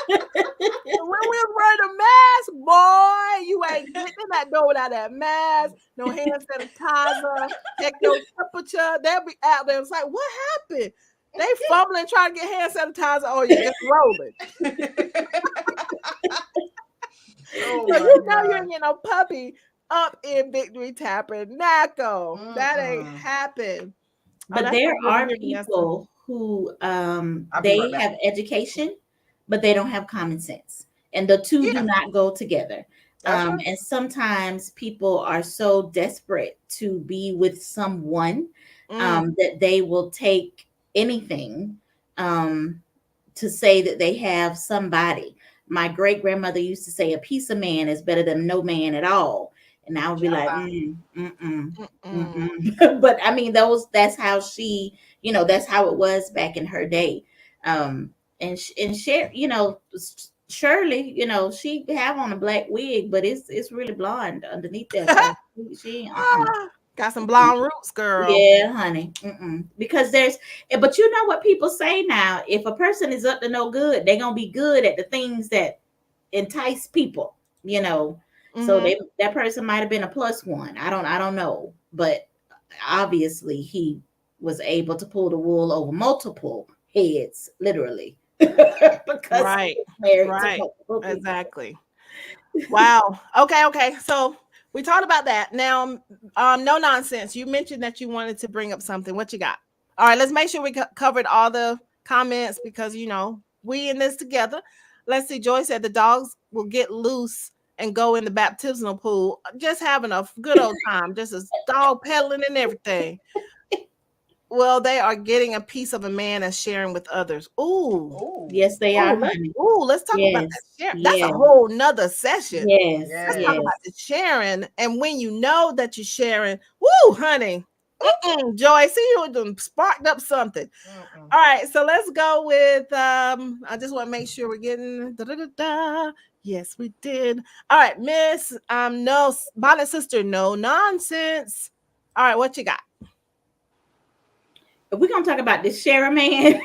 When we was wearing a mask, boy, you ain't getting in that door without that mask, no hand sanitizer, check your temperature. They'll be out there. It's like, what happened? They fumbling trying to get hand sanitizer, or you just rolling. Oh So my you know God. you ain't getting no puppy up in Victory Tabernacle. That ain't Mm-mm. happened. But that's there so good to are hear, Vanessa. people who I'll be they right back. have education, but they don't have common sense, and the two do Yeah. not go together. That's right. And sometimes people are so desperate to be with someone Mm. that they will take anything um, to say that they have somebody. My great grandmother used to say, "A piece of man is better than no man at all," and I would be like, Child. Mm-mm. but I mean, that's how she, that's how it was back in her day. And share, Shirley, she have on a black wig, but it's really blonde underneath there. So she Ah, got some blonde roots, girl. yeah, honey. Because but you know what people say now? If a person is up to no good, they're gonna be good at the things that entice people. You know, so Hmm. that person might have been a plus one. I don't know, but obviously he was able to pull the wool over multiple heads, literally, because he Right. was married to Right. multiple people. Exactly. Wow. Okay. Okay. So we talked about that. Now, no nonsense. You mentioned that you wanted to bring up something. What you got? All right. Let's make sure we covered all the comments because we in this together. Let's see. Joy said the dogs will get loose and go in the baptismal pool, just having a good old time, just as dog pedaling and everything. Well, they are getting a piece of a man and sharing with others. Ooh. Oh, Yes, they are, Oh, honey. let's talk about that Yes, share. That's a yes, whole nother session. yes, Let's talk about yes. yes. the sharing. And when you know that you're sharing, woo, honey. Joy, see you done sparked up something. Mm-mm. All right, so let's go with I just want to make sure we're getting da. Yes, we did. All right, Miss no Bonnet sister, no nonsense. All right, what you got? We're gonna talk about this Shara man.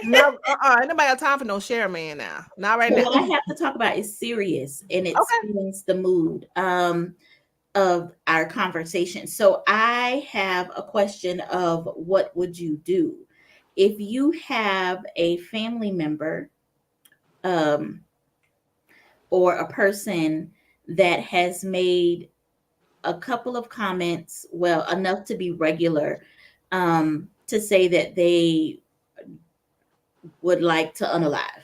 No, ain't nobody got time for no share man now. Not right So now. what I have to talk about is serious, and it Okay. spins the mood of our conversation. So I have a question of what would you do if you have a family member um, or a person that has made a couple of comments, well, enough to be regular, to say that they would like to unalive.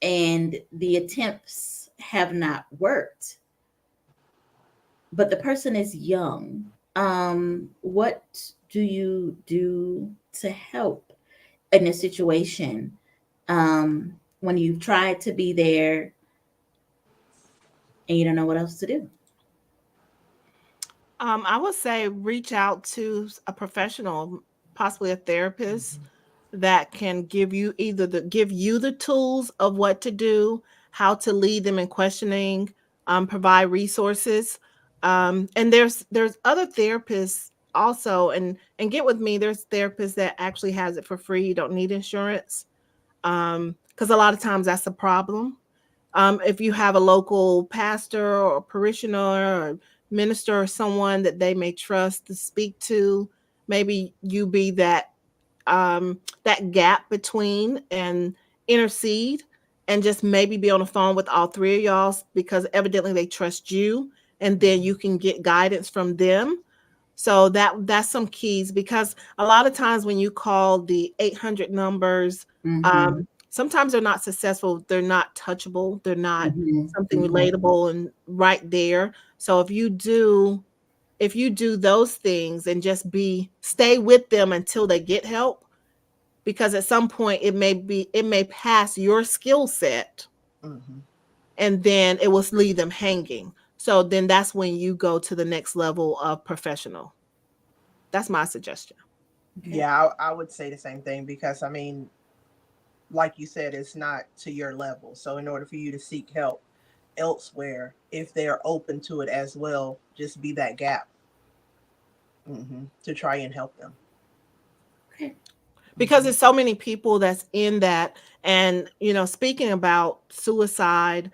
And the attempts have not worked, but the person is young. What do you do to help in a situation when you've tried to be there and you don't know what else to do? I would say reach out to a professional, possibly a therapist that can give you the tools of what to do, how to lead them in questioning, provide resources. And there's other therapists also, and get with me. There's therapists that actually has it for free. You don't need insurance, because a lot of times that's a problem. If you have a local pastor or parishioner or minister or someone that they may trust to speak to, maybe you be that gap between and intercede and just maybe be on the phone with all three of y'all because evidently they trust you, and then you can get guidance from them. So that's some keys because a lot of times when you call the 800 numbers, Mm-hmm. sometimes they're not successful, they're not touchable, they're not Mm-hmm. something Mm-hmm. relatable and right there. So if you do those things and just be stay with them until they get help, because at some point it may pass your skill set, Mm-hmm. and then it will leave them hanging. So then that's when you go to the next level of professional. That's my suggestion. Okay. Yeah, I would say the same thing because I mean, like you said, it's not to your level. So in order for you to seek help elsewhere, if they're open to it as well, just be that gap to try and help them. Okay. Because Hmm. there's so many people that's in that. And speaking about suicide,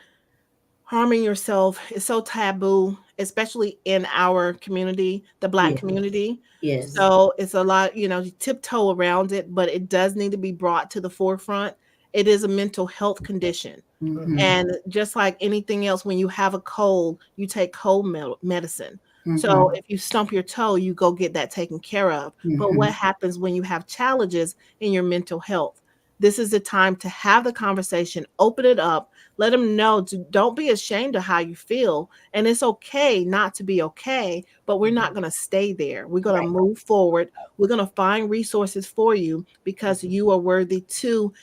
harming yourself is so taboo, especially in our community, the Black Yeah. community. Yes. So it's a lot, you tiptoe around it, but it does need to be brought to the forefront. It is a mental health condition. Hmm. Mm-hmm. And just like anything else, when you have a cold, you take cold medicine. So Mm-hmm. if you stump your toe, you go get that taken care of. But Mm-hmm. what happens when you have challenges in your mental health? this is the time to have the conversation, open it up, let them know, don't be ashamed of how you feel. And it's okay not to be okay, but we're not going to stay there. We're going to Right. move forward. We're going to find resources for you because Mhm. you are worthy to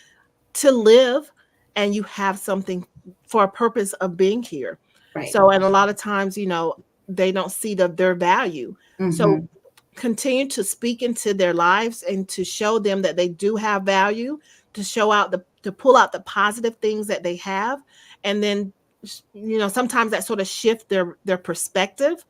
live, and you have something for a purpose of being here. Right. So, and a lot of times, they don't see their value. So Mm-hmm. continue to speak into their lives and to show them that they do have value, to to pull out the positive things that they have. And then, sometimes that sort of shift their perspective,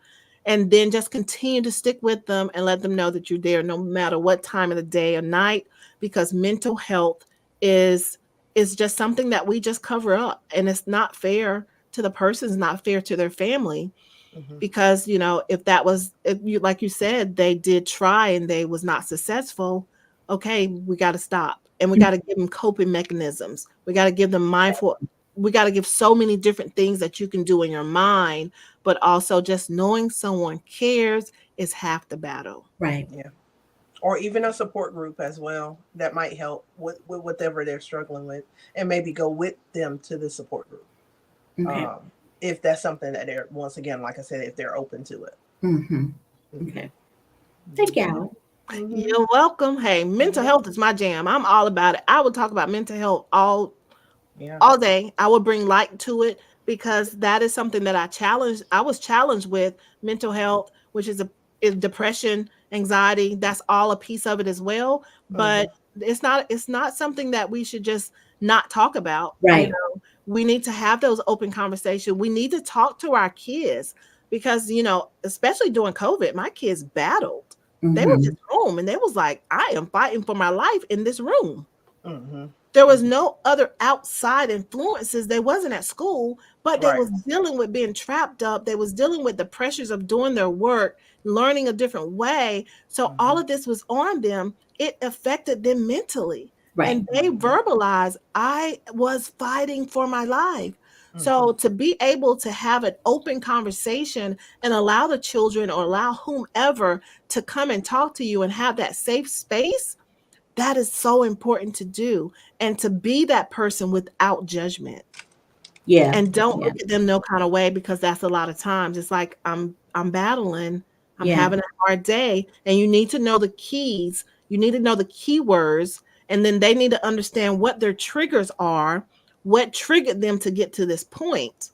and then just continue to stick with them and let them know that you're there no matter what time of the day or night, because mental health is is just something that we just cover up, and it's not fair to the person, it's not fair to their family. Mhm. Because if you, like you said, they did try and they was not successful, okay, we got to stop, and we got to give them coping mechanisms, we got to give them mindful, we got to give so many different things that you can do in your mind, but also just knowing someone cares is half the battle. Right. Yeah. Or even a support group as well that might help with whatever they're struggling with, and maybe go with them to the support group. Okay. Um, if that's something that they're, once again, like I said, if they're open to it. Mm-hmm. Mhm. Okay. Thank y'all. Mhm. You're welcome. Hey, mental Mhm. health is my jam. I'm all about it. I would talk about mental health Yeah. all day. I would bring light to it because that is something that I was challenged with mental health, which is depression, anxiety. That's all a piece of it as well. But Mhm. it's not something that we should just not talk about. Right. We need to have those open conversations. We need to talk to our kids because, especially during COVID, my kids battled. They were Mm-hmm. just home and they was like, I am fighting for my life in this room. Mhm. There was Mhm. no other outside influences. They wasn't at school, but they Right. was dealing with being trapped up. They was dealing with the pressures of doing their work, learning a different way. So all Mhm. of this was on them. It affected them mentally. Right. And they Mhm. verbalized, I was fighting for my life. Mhm. So to be able to have an open conversation and allow the children or allow whomever to come and talk to you and have that safe space, that is so important to do, and to be that person without judgment. Yeah. And don't Yeah. look at them no kind of way, because that's a lot of times. It's like I'm battling, I'm Yeah. having a hard day, and you need to know the keys. You need to know the keywords, and then they need to understand what their triggers are, what triggered them to get to this point.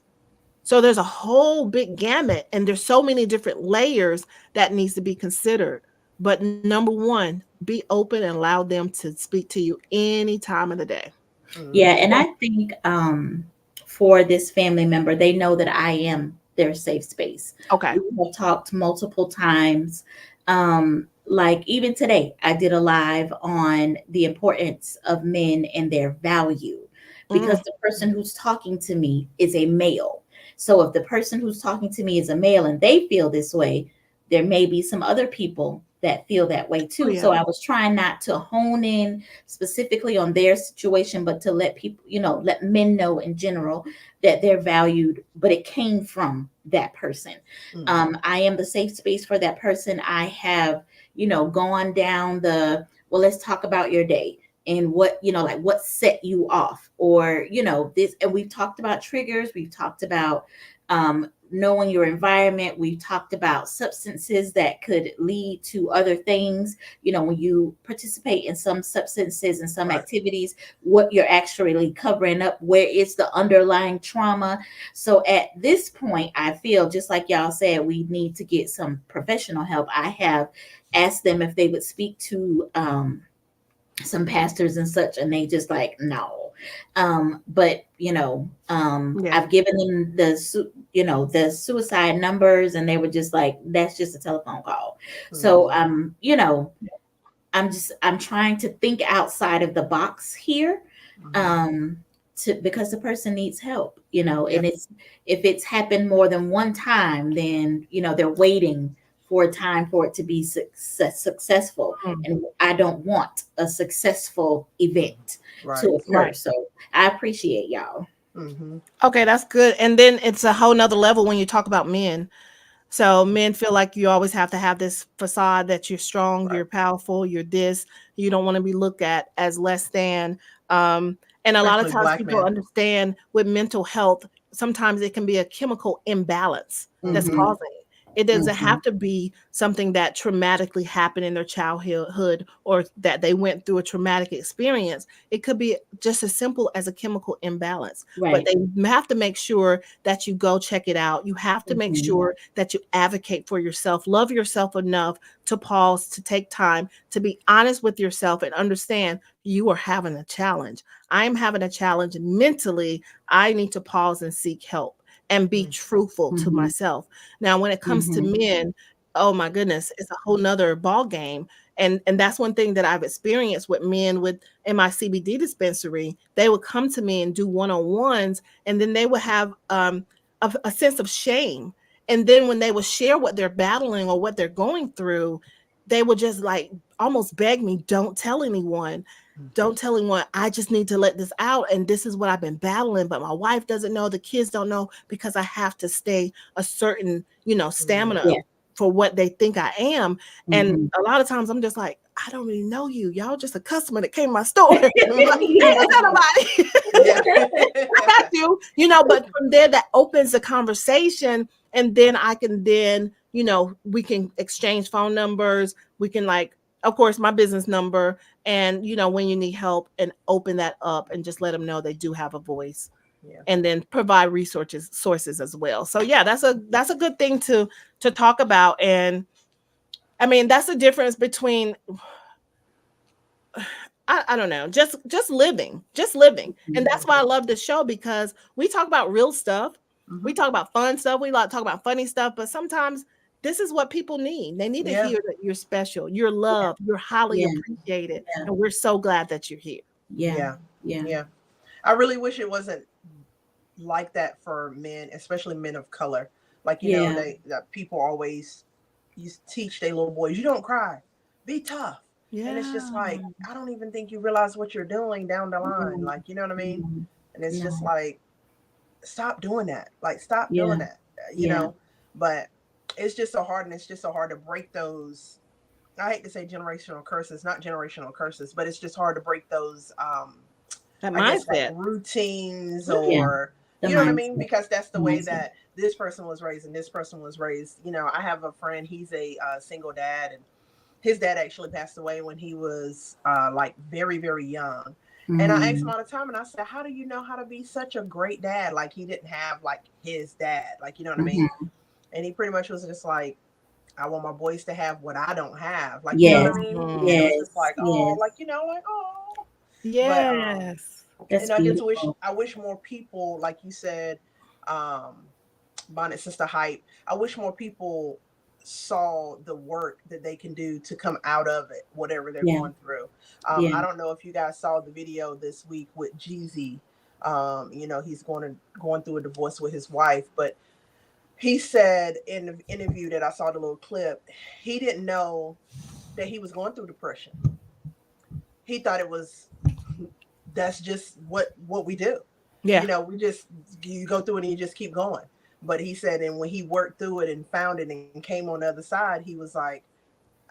So there's a whole big gamut, and there's so many different layers that needs to be considered. But number one, be open and allow them to speak to you any time of the day. Yeah. Mhm. And I think for this family member, they know that I am their safe space. Okay. We have talked multiple times. Like even today, I did a live on the importance of men and their value, Mm, because the person who's talking to me is a male. So if the person who's talking to me is a male and they feel this way, there may be some other people that feel that way oh too. yeah. So I was trying not to hone in specifically on their situation, but to let people, let men know in general that they're valued, but it came from that person. Mhm. I am the safe space for that person. I have, gone down well, let's talk about your day and what, like what set you off, or, this. And we've talked about triggers. We've talked about, knowing your environment. We've talked about substances that could lead to other things. When you participate in some substances and some Right. activities, what you're actually covering up, where is the underlying trauma. So at this point, I feel just like y'all said, we need to get some professional help. I have asked them if they would speak to some pastors and such, and they just like no. But Yeah. I've given them the suicide numbers, and they were just like, that's just a telephone call. So Mhm. I'm trying to think outside of the box here, Mhm. um because the person needs help, Yeah. and it's if it's happened more than one time, then they're waiting for a time for it to be successful, Mm, and I don't want a successful event to Right. occur. right. So I appreciate y'all. Mhm. Okay, that's good. And then it's a whole nother level when you talk about men. So men feel like you always have to have this facade that you're strong, Right. you're powerful, you're this. You don't want to be looked at as less than. And a lot of Especially times black people men. understand with mental health, sometimes it can be a chemical imbalance that's Mm-hmm. Mhm. causing it. It doesn't Mhm. have to be something that traumatically happened in their childhood or that they went through a traumatic experience. It could be just as simple as a chemical imbalance. But Right. they have to make sure that you go check it out. You have to make Mhm. sure that you advocate for yourself, love yourself enough to pause, to take time, to be honest with yourself and understand you are having a challenge. I'm having a challenge mentally. I need to pause and seek help and be truthful to Mhm. myself. Now, when it comes to Mhm. men, oh my goodness, it's a whole nother ball game. And that's one thing that I've experienced with men with in my CBD dispensary. They would come to me and do one-on-ones, and then they would have a sense of shame. And then when they would share what they're battling or what they're going through, they would just like almost beg me, don't tell anyone. Don't tell anyone. I just need to let this out. And this is what I've been battling. But my wife doesn't know. The kids don't know because I have to stay a certain, stamina Yeah. for what they think I am. And Mhm. a lot of times I'm just like, I don't really know you. Y'all just a customer that came to my store. I Yeah. ain't tell nobody. Yeah. I got you, but from there that opens the conversation, and then I can we can exchange phone numbers. We can like, of course, my business number, and when you need help, and open that up and just let them know they do have a voice, Yeah. and then provide resources sources as well. So yeah, that's a good thing to talk about. And I mean, that's the difference between I don't know, just living. And Mhm. that's why I love this show, because we talk about real stuff. We Mm-hmm. talk about fun stuff. We like talk about funny stuff, but sometimes this is what people need. They need to Yeah. hear that you're special, you're loved, you're highly Yeah. appreciated, Yeah. and we're so glad that you're here. Yeah. Yeah. Yeah. Yeah. I really wish it wasn't like that for men, especially men of color. Like, Yeah. they that people always teach their little boys, you don't cry, be tough. And it's just Yeah. like, I don't even think you realize what you're doing down the line. No. Like, you know what I mean? No. And it's just No. like, stop doing that. Like, stop Yeah. doing that, you Yeah. know? But it's just so hard, and it's just so hard to break those. I hate to say generational curses, not generational curses, but it's just hard to break those That I guess like mindset. routines, Yeah. or The you know what I mean? mindset. Because that's The the way mindset. that this person was raised and this person was raised. I have a friend, he's a single dad, and his dad actually passed away when he was like very, very young. And I asked him Mm. all the time, and I said, how do you know how to be such a great dad? Like, he didn't have like his dad, like, you know what I mean? Mhm. And he pretty much was just like, I want my boys to have what I don't have. Like, you know what I Yes. mean? And it Mhm. was just Yes. like, oh, Yes. like, like, oh. But Yes. That's I just wish beautiful. more people, like you said, um, Bonnet Sister Hype. I wish more people saw the work that they can do to come out of it, whatever they're Yeah. going through. Yeah. I don't know if you guys saw the video this week with Jeezy. He's going through a divorce with his wife, but he said in the interview that I saw, the little clip, he didn't know that he was going through depression. He thought it was that's just what we do. Yeah. We just you go through it and you just keep going. But he said, and when he worked through it and found it and came on the other side, he was like,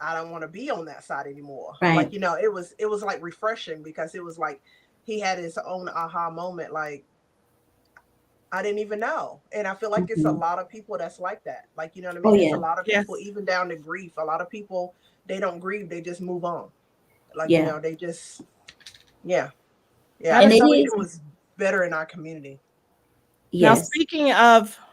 I don't want to be on that side anymore. Like, Right. it was like refreshing, because it was like he had his own aha moment. Like, I didn't even know. And I feel like it's a Mhm. lot of people that's like that. Like, you know what I Oh mean? It's a yeah. lot of people, Yes. even down to grief. A lot of people, they don't grieve, they just move on. Like, Yeah. they just, yeah. Yeah. That I And is it just so wish is. it true. was better in our community. Now, Yes.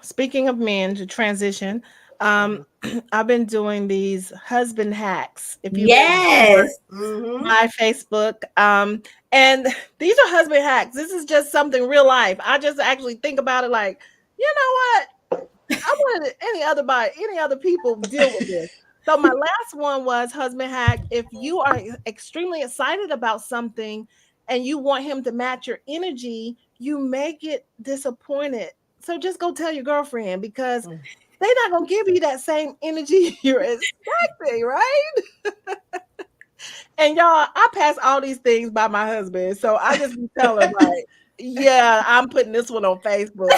speaking of men to transition, um, Mm-hmm. I've been doing these husband hacks. If you've been Yes. Mm-hmm. my Facebook, and these are husband hacks. This is just something real life. I just actually think about it like, you know what? I wanted any other people deal with this. So my last one was husband hack. If you are extremely excited about something and you want him to match your energy, you may get disappointed. So just go tell your girlfriend, because they're not gonna give you that same energy you're expecting, right? And y'all, I pass all these things by my husband. So I just be telling him like, yeah, I'm putting this one on Facebook.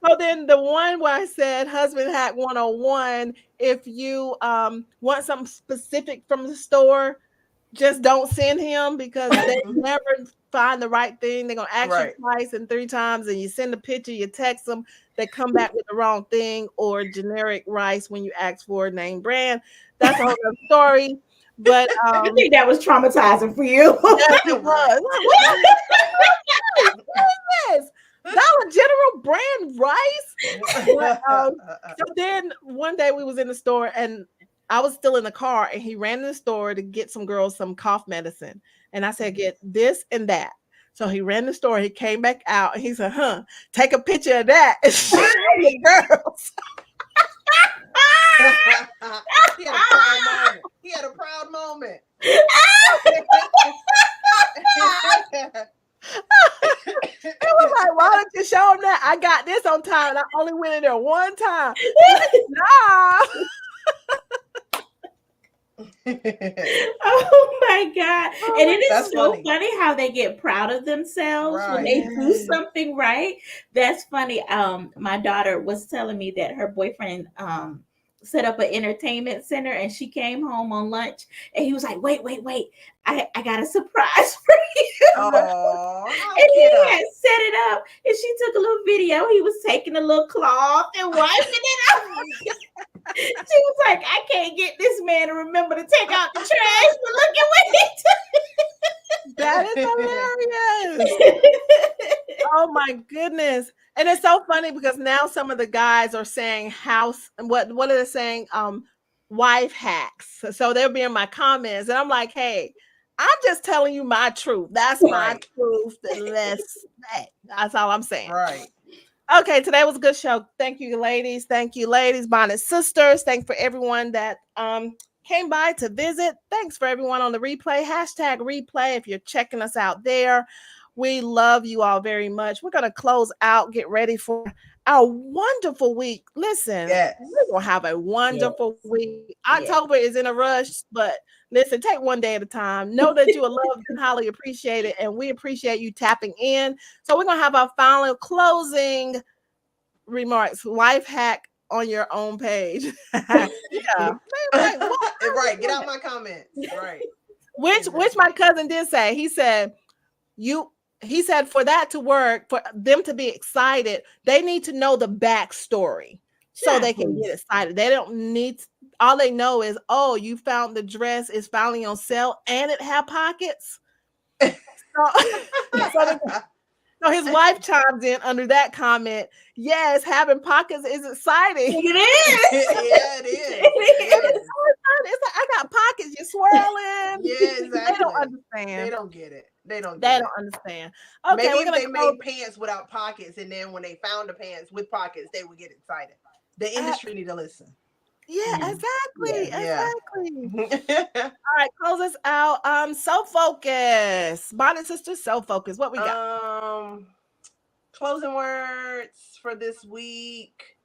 So then the one where I said husband hack 101, if you want something specific from the store, just don't send him because they never find the right thing. They're gonna ask you Right. twice and three times, and you send a picture, you text them, they come back with the wrong thing or generic rice when you ask for a name brand. That's a whole other story. But I think that was traumatizing for you. yes, it was. Right. Like, what is this? Dollar General brand rice? But so then one day we was in the store and I was still in the car and he ran in the store to get some girls some cough medicine. And I said, get this and that. So he ran the store, he came back out and he said, take a picture of that and show the girls. He had a proud moment. He had a proud moment. It was like, why don't you show them that? I got this on time and I only went in there one time. Nah. Oh my God. And it is That's so funny. funny how they get proud of themselves when they Right. do something right. That's funny. My daughter was telling me that her boyfriend set up an entertainment center and she came home on lunch and he was like, wait. I got a surprise for you. Oh, how And he cute. had set it up and she took a little video. He was taking a little cloth and wiping it out. She was like, I can't get this man to remember to take out the trash, but look at That is hilarious. what he did. Oh my goodness. And it's so funny because now some of the guys are saying house what are they saying? Wife hacks. So they'll be in my comments and I'm like, hey, I'm just telling you my truth. That's my Right. truth. That's all I'm saying. Right. Okay, today was a good show. Thank you, ladies. Thank you, ladies, Bonnet sisters. Thanks for everyone that came by to visit. Thanks for everyone on the replay. Hashtag replay if you're checking us out there. We love you all very much. We're gonna close out, get ready for our wonderful week. Listen, Yes. we're gonna have a wonderful week. Yes. October is in a rush, but listen, take one day at a time. Know that you are loved and highly appreciated, and we appreciate you tapping in. So we're gonna have our final closing remarks. Life hack on your own page. Yeah. Right. Get out my comments. Right. Which my cousin did say. He said for that to work, for them to be excited, they need to know the backstory so they can get excited. They don't need all they know is, oh, you found the dress is finally on sale and it had pockets. So his wife chimes in under that comment. Yes, having pockets is exciting. It is. Yeah, it is. It's like, I got pockets. You're swirling. Yeah, exactly. They don't understand. They don't get it. They don't understand. Okay, Maybe we're if gonna they made pants without pockets, and then when they found the pants with pockets, they would get excited. The industry need to listen. Yeah, exactly. Yeah. Exactly. All right, close us out. So focus. Bonnet sister, so focus. What we got? Closing words for this week.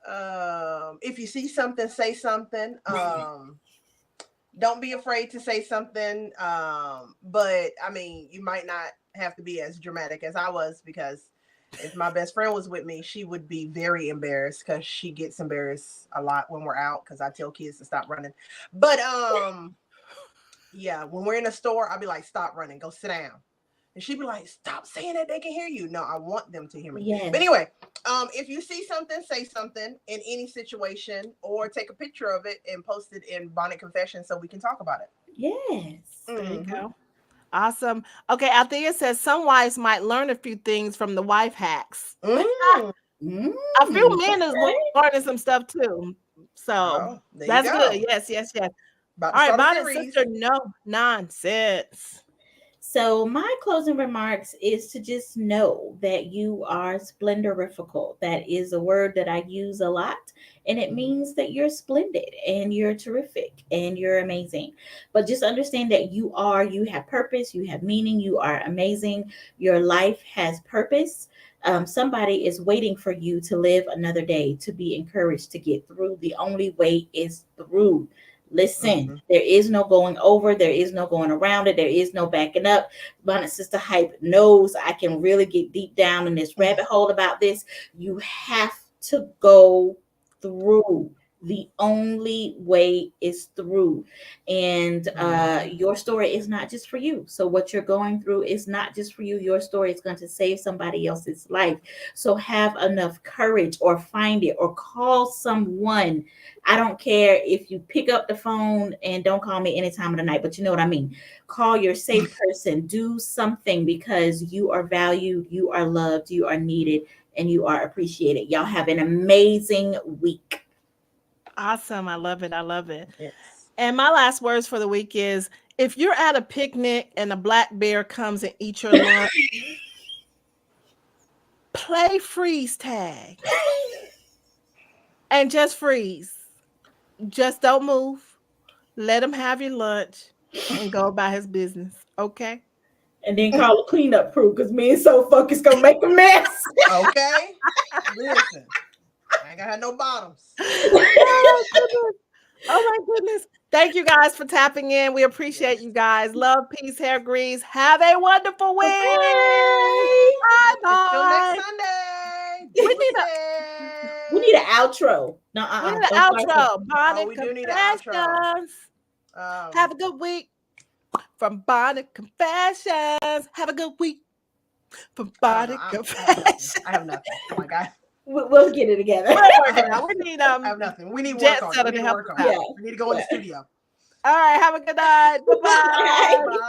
If you see something, say something. Don't be afraid to say something. But I mean, you might not have to be as dramatic as I was, because if my best friend was with me, she would be very embarrassed, because she gets embarrassed a lot when we're out, because I tell kids to stop running. But yeah, when we're in a store, I'll be like, stop running, go sit down. And she'd be like, stop saying that, they can hear you. No, I want them to hear me. Yes. But anyway, if you see something, say something in any situation, or take a picture of it and post it in Bonnet Confession so we can talk about it. Yes. There you go. Awesome. Okay, Althea says some wives might learn a few things from the wife hacks. A few men is learning some stuff too. So that's good. Yes. All right, Bonnet sister, no nonsense. So my closing remarks is to just know that you are splendorifical. That is a word that I use a lot, and it means that you're splendid and you're terrific and you're amazing. But just understand that you have purpose, you have meaning, you are amazing. Your life has purpose. Somebody is waiting for you to live another day, to be encouraged to get through. The only way is through. Listen, there is no going over, there is no going around it, there is no backing up. Bonnet Sister Hype knows I can really get deep down in this rabbit hole about this. You have to go through. The only way is through. And your story is not just for you. So what you're going through is not just for you. Your story is going to save somebody else's life. So have enough courage, or find it, or call someone. I don't care if you pick up the phone, and don't call me any time of the night, but you know what I mean. Call your safe person. Do something, because you are valued, you are loved, you are needed, and you are appreciated. Y'all have an amazing week. Awesome. I love it. I love it. Yes. And my last words for the week is, if you're at a picnic and a black bear comes and eats your lunch, play freeze tag and just freeze. Just don't move. Let him have your lunch and go about his business. Okay? And then call a cleanup crew, because me and So Focus gonna make a mess. Okay. Listen, I ain't gonna have no bottoms. Oh, goodness. Oh, my goodness. Thank you guys for tapping in. We appreciate you guys. Love, peace, hair grease. Have a wonderful week. Bye. Until Bye-bye. next Sunday. We need We need an outro. No, We need an don't start outro. Bonnet we do need an outro. Confessions. Have a good week from Bonnet Confessions. Have a good week from Bonnet Confessions. I have nothing. Oh my God. We'll get it together. We need I have nothing. We need Jet work on it. Setter We to need help work us on it. out. We need to go in the studio. All right. Have a good night. Bye-bye. Bye.